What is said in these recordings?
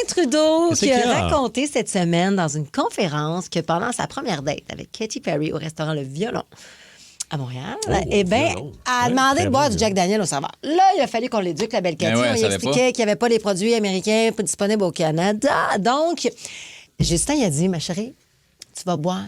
Trudeau Qu'est-ce qui qu'il y a a? raconté cette semaine dans une conférence que pendant sa première date avec Katy Perry au restaurant Le Violon à Montréal, eh bien, Violon. a demandé très de boire bon, du Jack Daniel au serveur. Là, il a fallu qu'on l'éduque, la belle Katy. Ben ouais, On elle lui savait expliquait qu'il n'y avait pas les produits américains disponibles au Canada. Donc, Justin, il a dit, ma chérie, tu vas boire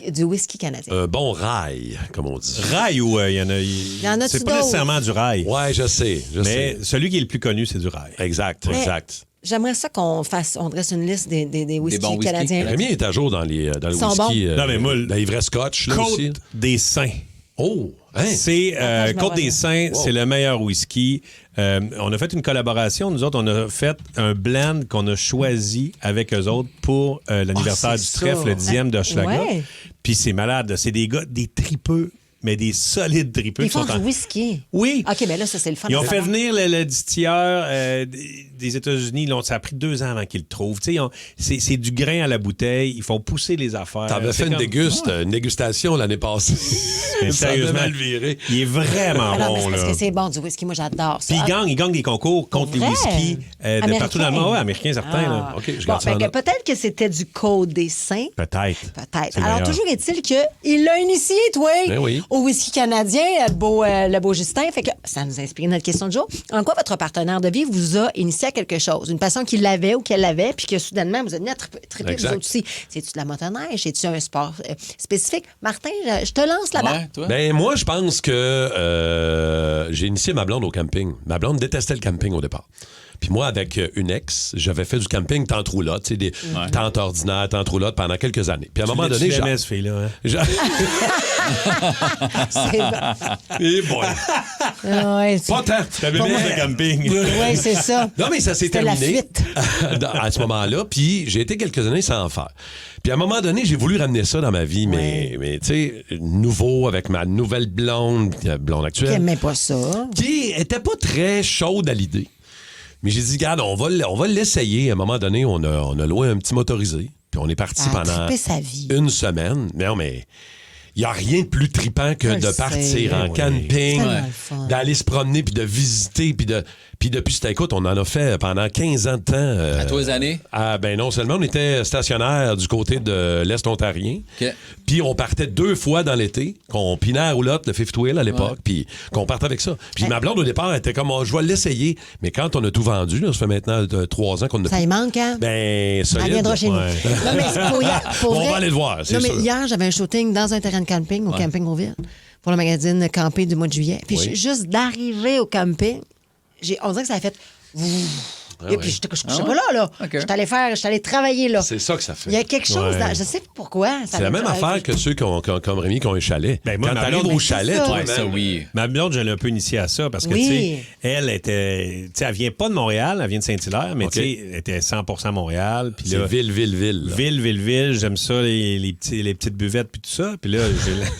du whisky canadien. Un bon rail, comme on dit. Rail ou il y en a. y en a-tu C'est pas d'autres? nécessairement du rail. Ouais, je sais. Mais celui qui est le plus connu, c'est du rail. Exact, Mais exact. J'aimerais ça qu'on dresse une liste des whisky bons whisky canadiens. Rémi est à jour dans le sont whisky. bons. Non, mais moi, la ivresse scotch, là aussi. Côte des Saints. Oh, hein? C'est Attends, je me Côte vois des là. Saints, Wow. c'est le meilleur whisky. On a fait une collaboration. Nous autres, on a fait un blend qu'on a choisi avec eux autres pour l'anniversaire Ah, du c'est trèfle, ça. le 10e d'Hochelaga. Ouais. Puis c'est malade. C'est des gars, des tripeux, mais des solides tripeux. Ils qui sont font en- du whisky. Oui. OK, bien là, ça, c'est le fun. Ils ont à fait savoir. venir le distilleur des États-Unis. Là, ça a pris 2 ans avant qu'ils le trouvent. Tu sais, c'est du grain à la bouteille. Ils font pousser les affaires. T'avais C'est fait une comme- une dégustation l'année passée. Mais Ça avait sérieusement, mal viré. il est vraiment Ah non, mais bon. c'est parce là. que c'est bon du whisky. Moi, j'adore ça. Puis il gagne des concours contre les vrai? whiskies de partout dans le monde. Ouais, Américain. américains, certains. Là. OK, je Bon, garde ça en ben, note. peut-être que c'était du Côte des Saints. Peut-être. Peut-être. C'est le Alors, meilleur. toujours est-il qu'il l'a initié, toi, Ben oui. au whisky canadien, le beau Justin. Fait que ça nous a inspiré notre question de jour. En quoi votre partenaire de vie vous a initié à quelque chose? Une passion qu'il avait ou qu'elle avait, puis que soudainement, vous êtes mis à triper Exact. vous autres aussi. C'est-tu de la motoneige? C'est-tu un sport spécifique? Martin, je te lance là-bas. Ouais, toi? Ben moi, je pense que j'ai initié ma blonde au camping. Ma blonde détestait le camping au départ. Puis moi, avec une ex, j'avais fait du camping tente roulotte, tu sais, des tentes ordinaires, tentes roulotte pendant quelques années. Puis à un moment donné, Tu l'aimais, ce fille-là. Hein? C'est bon. Eh boy. Ouais, c'est- Pas tant. T'avais mis le camping. Ouais, c'est ça. Non, mais ça s'est C'était la terminé fuite. à ce moment-là. Puis j'ai été quelques années sans en faire. Puis à un moment donné, j'ai voulu ramener ça dans ma vie, mais tu sais, nouveau avec ma nouvelle blonde Qui actuelle, aimait pas ça. qui était pas très chaude à l'idée. Mais j'ai dit, regarde, on va l'essayer. À un moment donné, on a loué un petit motorisé. Puis on est parti Ça a pendant trippé sa vie. une semaine. Non, mais il n'y a rien de plus trippant que Je de le sais. partir en Oui. camping, C'est tellement le fun. d'aller se promener, puis de visiter, puis depuis, c'était, écoute, on en a fait pendant 15 ans de temps. À tous les années? Ah, ben non seulement on était stationnaire du côté de l'Est ontarien, OK. puis on partait 2 fois dans l'été, qu'on pinait à roulotte, le Fifth Wheel à l'époque, puis qu'on partait avec ça. Puis ma blonde, au départ, elle était comme, oh, je vais l'essayer. Mais quand on a tout vendu, là, ça fait maintenant 3 ans qu'on a Ça y manque, hein? Ben, solide. Elle viendra chez nous. Ouais. Non, mais c'est pour On vrai- va aller le voir, c'est Non, mais sûr. hier, j'avais un shooting dans un terrain de camping, au camping Rouville, pour le magazine Campé du mois de juillet. Puis Oui. juste d'arriver au camping, on dirait que ça a fait... Et puis, je ne couchais pas là. OK. Je suis allé travailler là. C'est ça que ça fait. Il y a quelque chose Ouais. dans... Je sais pas pourquoi. C'est la même affaire que ceux comme Rémi qui ont un chalet. Ben, moi, Quand ma t'arrives blonde, au c'est chalet, ça. toi, Ouais, ça, oui. Ma blonde, je l'ai un peu initiée à ça parce que, Oui. tu sais, elle était. Tu sais, elle vient pas de Montréal, elle vient de Saint-Hilaire, mais OK. tu sais, elle était 100% Montréal. Puis c'est là, ville. là. ville. J'aime ça, les petites buvettes puis tout ça. Puis là,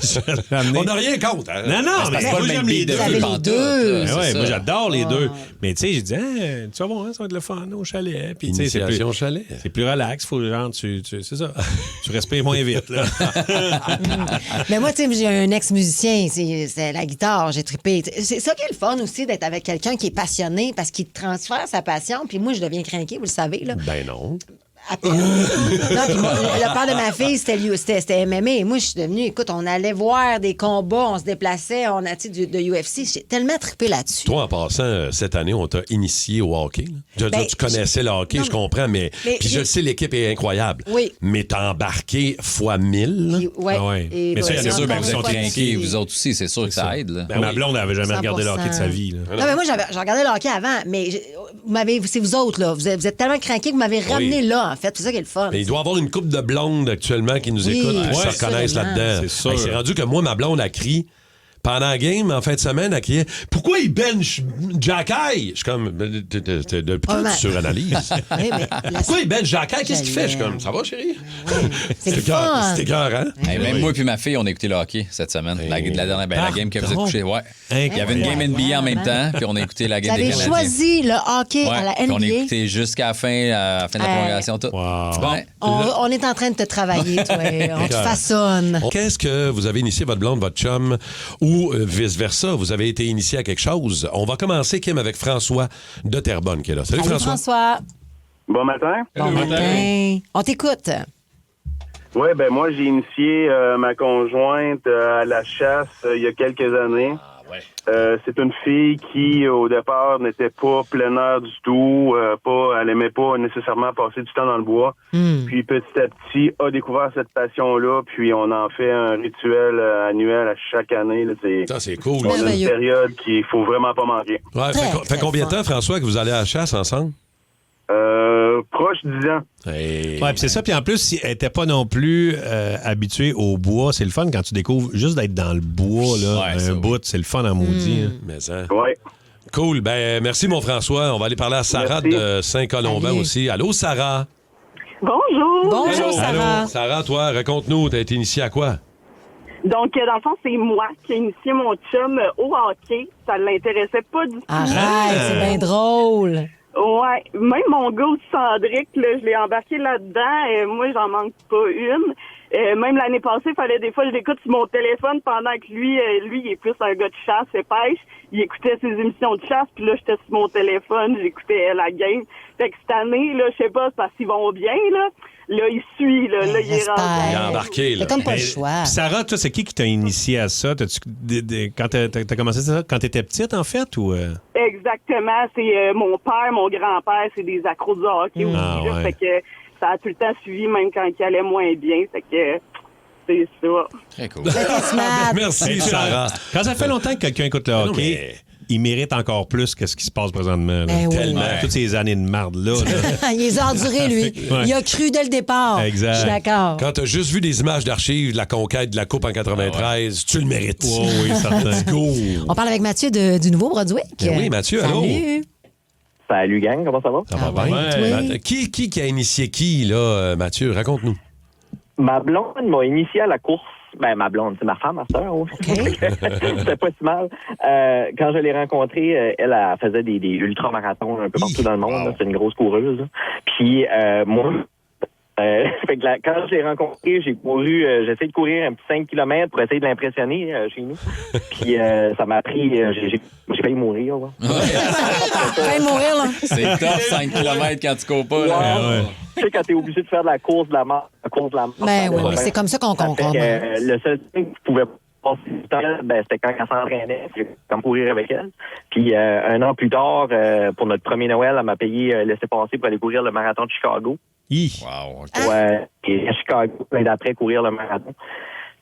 je l'ai ramené. On n'a rien contre. Hein? Non, non, mais C'est pas moi, le même j'aime les beat de deux. Vous avez vue les pantoute, deux. là, c'est Ouais, ça. moi, j'adore les deux. Mais tu sais, j'ai dit, tu vas voir, ça va être le fun au chalet. Puis, tu sais, c'est Initiation plus, chalet. c'est plus relax. Faut, genre, c'est ça. Tu respires moins vite, là. Mais moi, tu sais, j'ai un ex-musicien, c'est la guitare, j'ai trippé. C'est ça qui est le fun aussi, d'être avec quelqu'un qui est passionné parce qu'il transfère sa passion. Puis moi, je deviens craqué, vous le savez, là. Ben non. Après. Non, puis moi, le père de ma fille, c'était MMA. Moi, je suis devenue, écoute, on allait voir des combats, on se déplaçait, on a, tu sais, de UFC. J'ai tellement trippé là-dessus. Toi, en passant, cette année, on t'a initié au hockey. Là. Je veux Ben, dire, tu connaissais le hockey, non, je comprends, mais puis je le sais, l'équipe est incroyable. Oui. Mais t'as embarqué fois 1000. Puis, ouais. Ah ouais. Et, Mais ça, il y en a C'est sûr, ben, ben, vous vous êtes sont craqués, vous autres aussi, c'est sûr que ça aide. Là. Ben, ma blonde n'avait jamais regardé le hockey de sa 100%. vie. Là. Non, mais moi, j'ai regardé le hockey avant, mais c'est vous autres, là. Vous êtes tellement craqués que vous m'avez ramené là, en fait. C'est ça qui est le fun. Mais il doit y avoir une couple de blondes actuellement qui nous Oui, écoutent et qui ouais, se reconnaissent absolument. là-dedans. C'est sûr. Hey, c'est rendu que moi, ma blonde a crié. Pendant la game, en fin de semaine, elle criait « Pourquoi il bench Jack Eye? » Je suis comme « Depuis quand mais- tu suranalyses? Oui, mais la- Pourquoi il bench Jack Eye? Qu'est-ce qu'il fait? » Je suis comme « Ça va, chérie? » C'est le fun. C'était écœurant. Hey, même moi et ma fille, on a écouté le hockey cette semaine. La dernière la game que vous êtes Pardon? couché. Ouais. Il y avait une game NBA en même temps, puis on a écouté la Vous game des avez Canadiens. choisi le hockey à la Ouais, puis on a NBA. écouté jusqu'à la fin de la prolongation. Tout. Wow. Bon, On est en train de te travailler, toi. On te façonne. Qu'est-ce que vous avez initié votre blonde, votre chum, ou vice-versa? Vous avez été initié à quelque chose? On va commencer, Kim, avec François de Terrebonne qui est là. Salut, Allô, François. François. Bon matin. Bon matin. On t'écoute. Oui, ben moi, j'ai initié ma conjointe à la chasse il y a quelques années. C'est une fille qui, au départ, n'était pas plein air du tout. Elle aimait pas nécessairement passer du temps dans le bois. Puis, petit à petit, a découvert cette passion-là. Puis, on en fait un rituel annuel à chaque année. Là. Ça, c'est cool. On a une période qu'il faut vraiment pas manquer. Ouais, fait combien de temps, François, que vous allez à la chasse ensemble? Proche 10 ans. Hey. Ouais, puis c'est ça. Puis en plus, si elle n'était pas non plus habituée au bois, c'est le fun quand tu découvres juste d'être dans le bois, là, un bout, c'est le fun en maudit. Hein. Mais ça. Ouais. Cool. Ben, merci, mon François. On va aller parler à Sarah de Saint-Colomban aussi. Allô, Sarah? Bonjour. Bonjour, Sarah. Allô. Sarah, toi, raconte-nous, t'as été initiée à quoi? Donc, dans le fond, c'est moi qui ai initié mon chum au hockey. Ça ne l'intéressait pas du tout. Arrête, c'est bien drôle. Ouais, même mon gars aussi, Cendric, là, je l'ai embarqué là-dedans. Moi, j'en manque pas une. Même l'année passée, il fallait des fois, je l'écoute sur mon téléphone pendant que lui, il est plus un gars de chasse et pêche. Il écoutait ses émissions de chasse, puis là, j'étais sur mon téléphone, j'écoutais la game. Fait que cette année, là, je sais pas, c'est parce qu'ils vont bien, là. Là, il suit, là, il est rendu. Il est embarqué, là. T'as comme pas le choix. Puis Sarah, toi, c'est qui t'a initié à ça? Quand t'as commencé ça, quand t'étais petite, en fait? Ou Exactement. C'est mon père, mon grand-père, c'est des accros du hockey aussi. Ah, Là, ouais. fait que ça a tout le temps suivi, même quand il allait moins bien. Fait que c'est ça. Très cool. T'es smart. Merci, Hey, Sarah. Quand ça fait longtemps que quelqu'un écoute le non, hockey, mais- il mérite encore plus que ce qui se passe présentement. Là. Ben oui. Tellement. Toutes ces années de marde-là. là. Il les a endurés, lui. Ouais. Il a cru dès le départ. Exact. Je suis d'accord. Quand t'as juste vu des images d'archives de la conquête de la Coupe en 93, tu le mérites. Oh, oui, certain. Let's go. On parle avec Mathieu du Nouveau-Brunswick. Ben oui, Mathieu, allô? Salut. Salut, gang, comment ça va? Ça va Ah bien? ouais, toi? Qui a initié qui, là, Mathieu? Raconte-nous. Ma blonde m'a initié à la course. Ben, ma blonde, c'est ma femme, ma sœur. Oui. C'était pas si mal. Quand je l'ai rencontrée, elle faisait des ultramarathons un peu partout dans le monde. Wow. là. C'est une grosse coureuse. Là. Puis, moi, fait que quand je l'ai rencontrée, j'ai essayé de courir un petit 5 km pour essayer de l'impressionner chez nous. Puis, ça m'a pris, j'ai failli mourir. Là. Failli mourir, là. C'est top, 5 km quand tu cours pas. Là. Ouais. Tu sais, quand t'es obligé de faire de la course de la mort, Ben oui, mais c'est comme ça qu'on Ça fait comprend. que, le seul truc que je pouvais passer du temps, c'était quand elle s'entraînait, puis comme courir avec elle. Puis un an plus tard, pour notre premier Noël, elle m'a payé laisser-passer pour aller courir le marathon de Chicago. Wow, OK. Ouais, et à Chicago, l'année d'après, courir le marathon.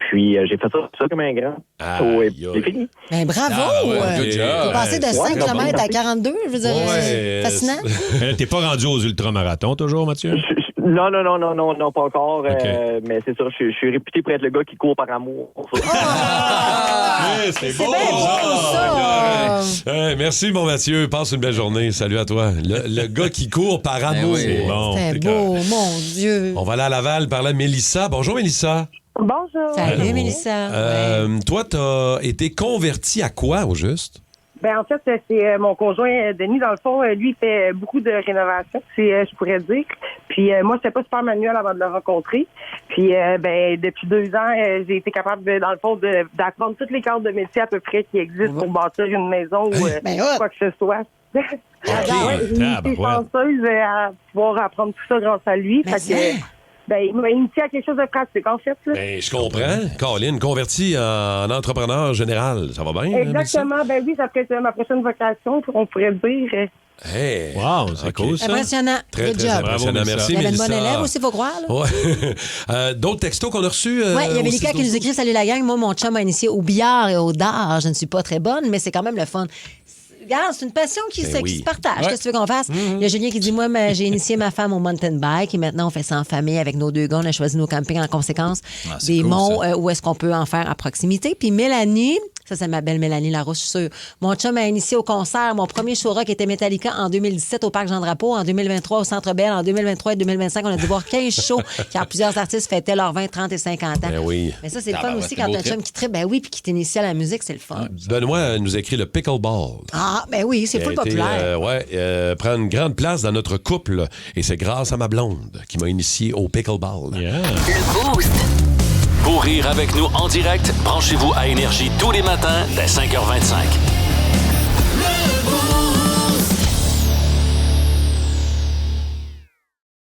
Puis j'ai fait ça comme un grand. C'est fini. Ben bravo! Ah, ouais, good job. T'es passé de 5 km à 42, je veux dire, Ouais, fascinant. Mais là, t'es pas rendu aux ultramarathons toujours, Mathieu? Non, pas encore. OK. Mais c'est ça, je suis réputé pour être le gars qui court par amour. C'est beau, ça! Merci, mon Mathieu. Passe une belle journée. Salut à toi. Le gars qui court par amour. oui. C'est bon. C'est C'est beau, correct. mon Dieu. On va aller à Laval parler à Mélissa. Bonjour, Mélissa. Bonjour. Salut, Allô. Mélissa. Ouais. Toi, t'as été converti à quoi, au juste? Ben en fait, c'est mon conjoint Denis, dans le fond, lui, il fait beaucoup de rénovations, je pourrais dire. Puis moi, c'était pas super manuel avant de le rencontrer. Puis ben depuis 2 ans, j'ai été capable, dans le fond, d'apprendre toutes les cadres de métier à peu près qui existent pour bâtir une maison ou Ben, hot. quoi que ce soit. J'ai été tabarouette. chanceuse à pouvoir apprendre tout ça grâce à lui. Mais Fait ça. que, ben, il m'a initié à quelque chose de pratique, en fait. Là. Ben, je comprends. Caroline, converti en entrepreneur général. Ça va bien? Mélissa? Exactement. Ben oui, ça peut être ma prochaine vocation, on pourrait dire. Hey. Wow, c'est OK. cool, ça. Impressionnant. Très, Good très job. impressionnant. Bravo, Merci, Il y avait une Mélissa. bonne élève aussi, faut croire. Là. Ouais. D'autres textos qu'on a reçus? Oui, il y avait au Lika qui nous 6-12? écrit: Salut la gang, moi, mon chum m'a initié au billard et au dard. Je ne suis pas très bonne, mais c'est quand même le fun. Regarde, c'est une passion qui, Ben qui oui. se partage. Ouais. Qu'est-ce que tu veux qu'on fasse? Il y a Julien qui dit: Moi, j'ai initié ma femme au mountain bike et maintenant, on fait ça en famille avec nos 2 gars. On a choisi nos campings en conséquence. Ah, c'est des cool, monts ça. où est-ce qu'on peut en faire à proximité. Puis Mélanie, ça, c'est ma belle Mélanie Larouche, je suis sûre. Mon chum a initié au concert. Mon premier show rock était Metallica en 2017 au Parc Jean-Drapeau, en 2023 au Centre Bell, en 2023 et 2025, on a dû voir 15 shows car plusieurs artistes fêtaient leurs 20, 30 et 50 ans. Ben oui. Mais ça, c'est le fun Tabarouette, aussi c'est quand beau t'as un trip. chum qui tripe, ben oui, puis qui t'initie à la musique, c'est le fun. Benoît nous écrit le pickleball. Ah, ben oui, c'est Qui a full été, populaire. prend une grande place dans notre couple. Et c'est grâce à ma blonde qui m'a initié au pickleball. Yeah. Le Boost. Pour rire avec nous en direct, branchez-vous à Énergie tous les matins dès 5h25.